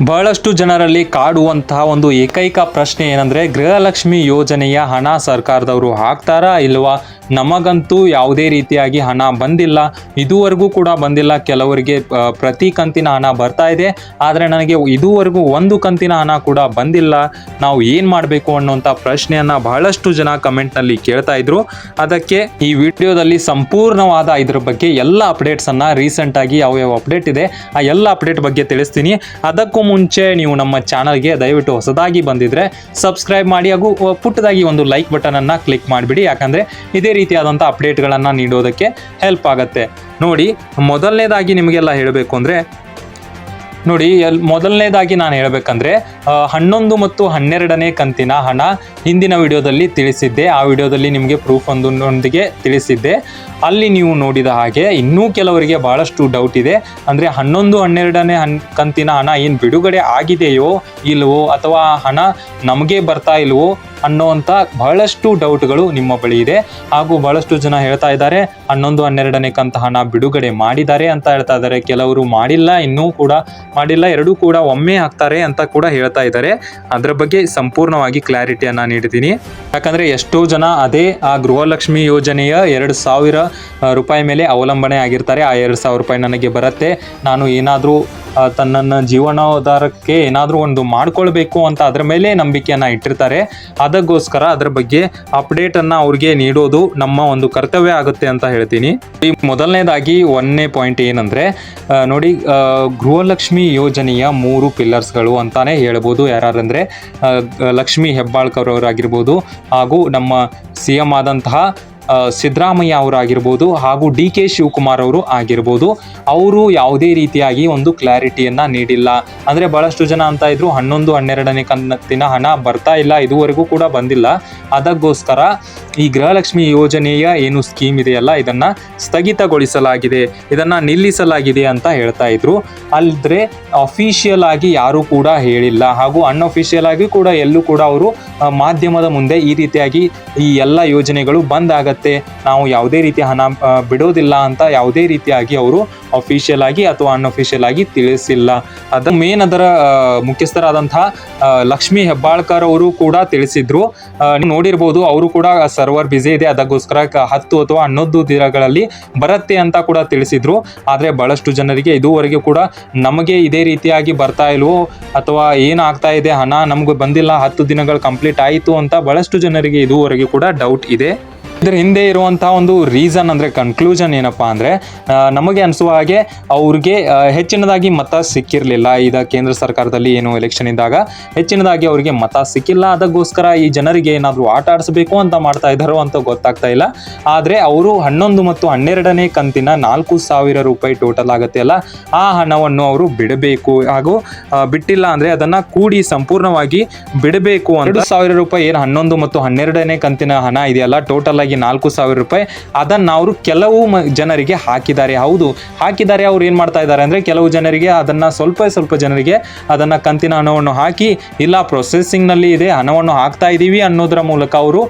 ಬಹಳಷ್ಟು ಜನರಲ್ಲಿ ಕಾಡುವಂತಹ ಒಂದು ಏಕೈಕ ಪ್ರಶ್ನೆ ಏನಂದರೆ, ಗೃಹಲಕ್ಷ್ಮಿ ಯೋಜನೆಯ ಹಣ ಸರ್ಕಾರದವರು ಹಾಕ್ತಾರಾ ಇಲ್ವಾ? ನಮಗಂತೂ ಯಾವುದೇ ರೀತಿಯಾಗಿ ಹಣ ಬಂದಿಲ್ಲ, ಇದುವರೆಗೂ ಕೂಡ ಬಂದಿಲ್ಲ. ಕೆಲವರಿಗೆ ಪ್ರತಿ ಕಂತಿನ ಹಣ ಬರ್ತಾ ಇದೆ, ಆದರೆ ನನಗೆ ಇದುವರೆಗೂ ಒಂದು ಕಂತಿನ ಹಣ ಕೂಡ ಬಂದಿಲ್ಲ. ನಾವು ಏನು ಮಾಡಬೇಕು ಅನ್ನುವಂಥ ಪ್ರಶ್ನೆಯನ್ನು ಬಹಳಷ್ಟು ಜನ ಕಮೆಂಟ್ನಲ್ಲಿ ಕೇಳ್ತಾ ಇದ್ರು. ಅದಕ್ಕೆ ಈ ವಿಡಿಯೋದಲ್ಲಿ ಸಂಪೂರ್ಣವಾದ ಇದ್ರ ಬಗ್ಗೆ ಎಲ್ಲ ಅಪ್ಡೇಟ್ಸನ್ನು, ರೀಸೆಂಟಾಗಿ ಯಾವ್ಯಾವ ಅಪ್ಡೇಟ್ ಇದೆ ಆ ಎಲ್ಲ ಅಪ್ಡೇಟ್ ಬಗ್ಗೆ ತಿಳಿಸ್ತೀನಿ. ಅದಕ್ಕೂ ಮುಂಚೆ ನೀವು ನಮ್ಮ ಚಾನಲ್ಗೆ ದಯವಿಟ್ಟು ಹೊಸದಾಗಿ ಬಂದಿದ್ರೆ ಸಬ್ಸ್ಕ್ರೈಬ್ ಮಾಡಿ, ಹಾಗೂ ಪುಟ್ಟದಾಗಿ ಒಂದು ಲೈಕ್ ಬಟನ್ ಅನ್ನು ಕ್ಲಿಕ್ ಮಾಡಿಬಿಡಿ. ಯಾಕಂದರೆ ಇದೇ ರೀತಿಯಾದಂಥ ಅಪ್ಡೇಟ್ಗಳನ್ನು ನೀಡೋದಕ್ಕೆ ಹೆಲ್ಪ್ ಆಗುತ್ತೆ. ನೋಡಿ, ಮೊದಲನೇದಾಗಿ ನಿಮಗೆಲ್ಲ ಹೇಳಬೇಕು ಅಂದರೆ, ಮೊದಲನೇದಾಗಿ ನಾನು ಹೇಳಬೇಕಂದ್ರೆ 11 ಮತ್ತು 12ನೇ ಕಂತಿನ ಹಣ ಹಿಂದಿನ ವಿಡಿಯೋದಲ್ಲಿ ತಿಳಿಸಿದ್ದೆ. ಆ ವಿಡಿಯೋದಲ್ಲಿ ನಿಮಗೆ ಪ್ರೂಫ್ ಒಂದೊಂದಿಗೆ ತಿಳಿಸಿದ್ದೆ. ಅಲ್ಲಿ ನೀವು ನೋಡಿದ ಹಾಗೆ ಇನ್ನೂ ಕೆಲವರಿಗೆ ಭಾಳಷ್ಟು ಡೌಟ್ ಇದೆ. ಅಂದರೆ 11, 12ನೇ ಕಂತಿನ ಹಣ ಏನು ಬಿಡುಗಡೆ ಆಗಿದೆಯೋ ಇಲ್ವೋ, ಅಥವಾ ಹಣ ನಮಗೆ ಬರ್ತಾ ಇಲ್ವೋ ಅನ್ನೋವಂಥ ಬಹಳಷ್ಟು ಡೌಟ್ಗಳು ನಿಮ್ಮ ಬಳಿ ಇದೆ. ಹಾಗೂ ಬಹಳಷ್ಟು ಜನ ಹೇಳ್ತಾ ಇದ್ದಾರೆ 11, 12ನೇ ಕಂತು ಹಣ ಬಿಡುಗಡೆ ಮಾಡಿದ್ದಾರೆ ಅಂತ ಹೇಳ್ತಾ ಇದ್ದಾರೆ. ಕೆಲವರು ಮಾಡಿಲ್ಲ, ಇನ್ನೂ ಕೂಡ ಮಾಡಿಲ್ಲ, ಎರಡೂ ಕೂಡ ಒಮ್ಮೆ ಹಾಕ್ತಾರೆ ಅಂತ ಕೂಡ ಹೇಳ್ತಾ ಇದ್ದಾರೆ. ಅದರ ಬಗ್ಗೆ ಸಂಪೂರ್ಣವಾಗಿ ಕ್ಲಾರಿಟಿಯನ್ನು ನೀಡ್ತೀನಿ. ಯಾಕಂದರೆ ಎಷ್ಟೋ ಜನ ಆ ಗೃಹಲಕ್ಷ್ಮಿ ಯೋಜನೆಯ 2,000 ರೂಪಾಯಿ ಮೇಲೆ ಅವಲಂಬನೆ ಆಗಿರ್ತಾರೆ. ಆ 2,000 ರೂಪಾಯಿ ನನಗೆ ಬರುತ್ತೆ, ನಾನು ಏನಾದರೂ ತನ್ನ ಜೀವನೋದ್ಧಾರಕ್ಕೆ ಏನಾದರೂ ಒಂದು ಮಾಡ್ಕೊಳ್ಬೇಕು ಅಂತ ಅದರ ಮೇಲೆ ನಂಬಿಕೆಯನ್ನು ಇಟ್ಟಿರ್ತಾರೆ. ಅದಕ್ಕೋಸ್ಕರ ಅದರ ಬಗ್ಗೆ ಅಪ್ಡೇಟನ್ನು ಅವ್ರಿಗೆ ನೀಡೋದು ನಮ್ಮ ಒಂದು ಕರ್ತವ್ಯ ಆಗುತ್ತೆ ಅಂತ ಹೇಳ್ತೀನಿ. ಈ ಮೊದಲನೇದಾಗಿ 1ನೇ ಪಾಯಿಂಟ್ ಏನಂದರೆ, ನೋಡಿ, ಗೃಹಲಕ್ಷ್ಮಿ ಯೋಜನೆಯ 3 ಪಿಲ್ಲರ್ಸ್ಗಳು ಅಂತಾನೆ ಹೇಳ್ಬೋದು. ಯಾರಂದರೆ ಲಕ್ಷ್ಮೀ ಹೆಬ್ಬಾಳ್ಕರ್ ಅವರಾಗಿರ್ಬೋದು, ಹಾಗೂ ನಮ್ಮ CM ಆದಂತಹ ಸಿದ್ದರಾಮಯ್ಯ ಅವರಾಗಿರ್ಬೋದು, ಹಾಗೂ DK ಶಿವಕುಮಾರ್ ಅವರು ಆಗಿರ್ಬೋದು. ಅವರು ಯಾವುದೇ ರೀತಿಯಾಗಿ ಒಂದು ಕ್ಲಾರಿಟಿಯನ್ನು ನೀಡಿಲ್ಲ. ಅಂದರೆ ಭಾಳಷ್ಟು ಜನ ಅಂತ ಇದ್ರು 11, 12ನೇ ಕಂತಿನ ಹಣ ಬರ್ತಾ ಇಲ್ಲ, ಇದುವರೆಗೂ ಕೂಡ ಬಂದಿಲ್ಲ. ಅದಕ್ಕೋಸ್ಕರ ಈ ಗೃಹಲಕ್ಷ್ಮಿ ಯೋಜನೆಯ ಏನು ಸ್ಕೀಮ್ ಇದೆಯಲ್ಲ, ಇದನ್ನು ಸ್ಥಗಿತಗೊಳಿಸಲಾಗಿದೆ, ಇದನ್ನು ನಿಲ್ಲಿಸಲಾಗಿದೆ ಅಂತ ಹೇಳ್ತಾ ಇದ್ರು. ಅಲ್ಲದೆ ಅಫಿಷಿಯಲ್ ಆಗಿ ಯಾರೂ ಕೂಡ ಹೇಳಿಲ್ಲ, ಹಾಗೂ ಅನ್ಅಫಿಷಿಯಲ್ ಆಗಿ ಕೂಡ ಎಲ್ಲೂ ಕೂಡ ಅವರು ಮಾಧ್ಯಮದ ಮುಂದೆ ಈ ರೀತಿಯಾಗಿ ಈ ಎಲ್ಲ ಯೋಜನೆಗಳು ಬಂದಾಗತ್ತೆ, ನಾವು ಯಾವುದೇ ರೀತಿಯ ಹಣ ಬಿಡೋದಿಲ್ಲ ಅಂತ ಯಾವುದೇ ರೀತಿಯಾಗಿ ಅವರು ಅಫಿಷಿಯಲ್ ಆಗಿ ಅಥವಾ ಅನ್ಅಫಿಷಿಯಲ್ ಆಗಿ ತಿಳಿಸಿಲ್ಲ. ಅದು ಮೇನ್ ಅದರ ಮುಖ್ಯಸ್ಥರಾದಂತಹ ಲಕ್ಷ್ಮೀ ಹೆಬ್ಬಾಳ್ಕರ್ ಅವರು ಕೂಡ ತಿಳಿಸಿದ್ರು. ನೀವು ನೋಡಿರ್ಬೋದು, ಅವರು ಕೂಡ ಸರ್ವರ್ ಬ್ಯುಸಿ ಇದೆ, ಅದಕ್ಕೋಸ್ಕರ 10 ಅಥವಾ 11 ದಿನಗಳಲ್ಲಿ ಬರುತ್ತೆ ಅಂತ ಕೂಡ ತಿಳಿಸಿದ್ರು. ಆದರೆ ಬಹಳಷ್ಟು ಜನರಿಗೆ ಇದುವರೆಗೂ ಕೂಡ ನಮಗೆ ಇದೇ ರೀತಿಯಾಗಿ ಬರ್ತಾ ಇಲ್ವೋ, ಅಥವಾ ಏನಾಗ್ತಾ ಇದೆ, ಹಣ ನಮಗೂ ಬಂದಿಲ್ಲ, 10 ದಿನಗಳು ಕಂಪ್ಲೀಟ್ ಆಯಿತು ಅಂತ ಬಹಳಷ್ಟು ಜನರಿಗೆ ಇದುವರೆಗೂ ಕೂಡ ಡೌಟ್ ಇದೆ. ಇದರ ಹಿಂದೆ ಇರುವಂತಹ ಒಂದು ರೀಸನ್ ಅಂದರೆ ಕನ್ಕ್ಲೂಷನ್ ಏನಪ್ಪ ಅಂದರೆ, ನಮಗೆ ಅನಿಸುವ ಹಾಗೆ ಅವ್ರಿಗೆ ಹೆಚ್ಚಿನದಾಗಿ ಮತ ಸಿಕ್ಕಿರಲಿಲ್ಲ. ಈಗ ಕೇಂದ್ರ ಸರ್ಕಾರದಲ್ಲಿ ಏನು ಎಲೆಕ್ಷನ್ ಇದ್ದಾಗ ಹೆಚ್ಚಿನದಾಗಿ ಅವರಿಗೆ ಮತ ಸಿಕ್ಕಿಲ್ಲ. ಅದಕ್ಕೋಸ್ಕರ ಈ ಜನರಿಗೆ ಏನಾದರೂ ಆಟ ಆಡಿಸ್ಬೇಕು ಅಂತ ಮಾಡ್ತಾ ಇದ್ದಾರೋ ಅಂತ ಗೊತ್ತಾಗ್ತಾ ಇಲ್ಲ. ಆದರೆ ಅವರು 11 ಮತ್ತು 12ನೇ ಕಂತಿನ 4,000 ರೂಪಾಯಿ ಟೋಟಲ್ ಆಗುತ್ತೆ ಅಲ್ಲ, ಆ ಹಣವನ್ನು ಅವರು ಬಿಡಬೇಕು. ಹಾಗೂ ಬಿಟ್ಟಿಲ್ಲ ಅಂದರೆ ಅದನ್ನು ಕೂಡಿ ಸಂಪೂರ್ಣವಾಗಿ ಬಿಡಬೇಕು. 2,000 ರೂಪಾಯಿ ಏನು 11 ಮತ್ತು 12ನೇ ಕಂತಿನ ಹಣ ಇದೆಯಲ್ಲ, ಟೋಟಲ್ ಆಗಿ 4,000 ರೂಪಾಯಿ, ಅದನ್ನು ಅವರು ಕೆಲವು ಜನರಿಗೆ ಹಾಕಿದ್ದಾರೆ. ಹೌದು, ಹಾಕಿದ್ದಾರೆ. ಅವ್ರು ಏನು ಮಾಡ್ತಾ ಇದ್ದಾರೆ ಅಂದರೆ, ಕೆಲವು ಜನರಿಗೆ ಅದನ್ನು ಸ್ವಲ್ಪ ಜನರಿಗೆ ಅದನ್ನು ಕಂತಿನ ಹಣವನ್ನು ಹಾಕಿ, ಇಲ್ಲ ಪ್ರೊಸೆಸಿಂಗ್ನಲ್ಲಿ ಇದೆ, ಹಣವನ್ನು ಹಾಕ್ತಾ ಇದ್ದೀವಿ ಅನ್ನೋದರ ಮೂಲಕ ಅವರು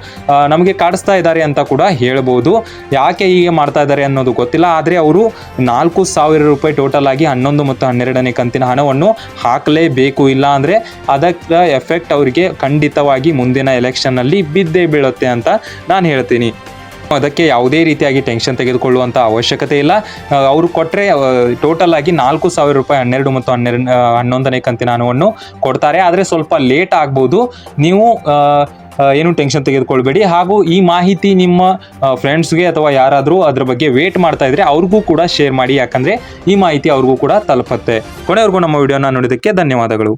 ನಮಗೆ ಕಾಡಿಸ್ತಾ ಇದ್ದಾರೆ ಅಂತ ಕೂಡ ಹೇಳ್ಬೋದು. ಯಾಕೆ ಹೀಗೆ ಮಾಡ್ತಾ ಇದ್ದಾರೆ ಅನ್ನೋದು ಗೊತ್ತಿಲ್ಲ. ಆದರೆ ಅವರು 4,000 ರೂಪಾಯಿ ಟೋಟಲ್ ಆಗಿ 11 ಮತ್ತು 12ನೇ ಕಂತಿನ ಹಣವನ್ನು ಹಾಕಲೇಬೇಕು. ಇಲ್ಲ ಅಂದರೆ ಅದಕ್ಕೆ ಎಫೆಕ್ಟ್ ಅವರಿಗೆ ಖಂಡಿತವಾಗಿ ಮುಂದಿನ ಎಲೆಕ್ಷನ್ನಲ್ಲಿ ಬಿದ್ದೇ ಬೀಳುತ್ತೆ ಅಂತ ನಾನು ಹೇಳ್ತೀನಿ. ಅದಕ್ಕೆ ಯಾವುದೇ ರೀತಿಯಾಗಿ ಟೆನ್ಷನ್ ತೆಗೆದುಕೊಳ್ಳುವಂಥ ಅವಶ್ಯಕತೆ ಇಲ್ಲ. ಅವರು ಕೊಟ್ಟರೆ ಟೋಟಲ್ ಆಗಿ 4,000 ರೂಪಾಯಿ 12 ಮತ್ತು 11ನೇ ಕಂತಿನ ಹಣವನ್ನು ಕೊಡ್ತಾರೆ. ಆದರೆ ಸ್ವಲ್ಪ ಲೇಟ್ ಆಗ್ಬೋದು. ನೀವು ಏನು ಟೆನ್ಷನ್ ತೆಗೆದುಕೊಳ್ಬೇಡಿ. ಹಾಗೂ ಈ ಮಾಹಿತಿ ನಿಮ್ಮ ಫ್ರೆಂಡ್ಸ್ಗೆ ಅಥವಾ ಯಾರಾದರೂ ಅದ್ರ ಬಗ್ಗೆ ವೇಟ್ ಮಾಡ್ತಾ ಇದ್ರೆ ಅವ್ರಿಗೂ ಕೂಡ ಶೇರ್ ಮಾಡಿ. ಯಾಕಂದರೆ ಈ ಮಾಹಿತಿ ಅವ್ರಿಗೂ ಕೂಡ ತಲುಪುತ್ತೆ. ಕೊನೆವರೆಗೂ ನಮ್ಮ ವಿಡಿಯೋನ ನೋಡಿದ್ದಕ್ಕೆ ಧನ್ಯವಾದಗಳು.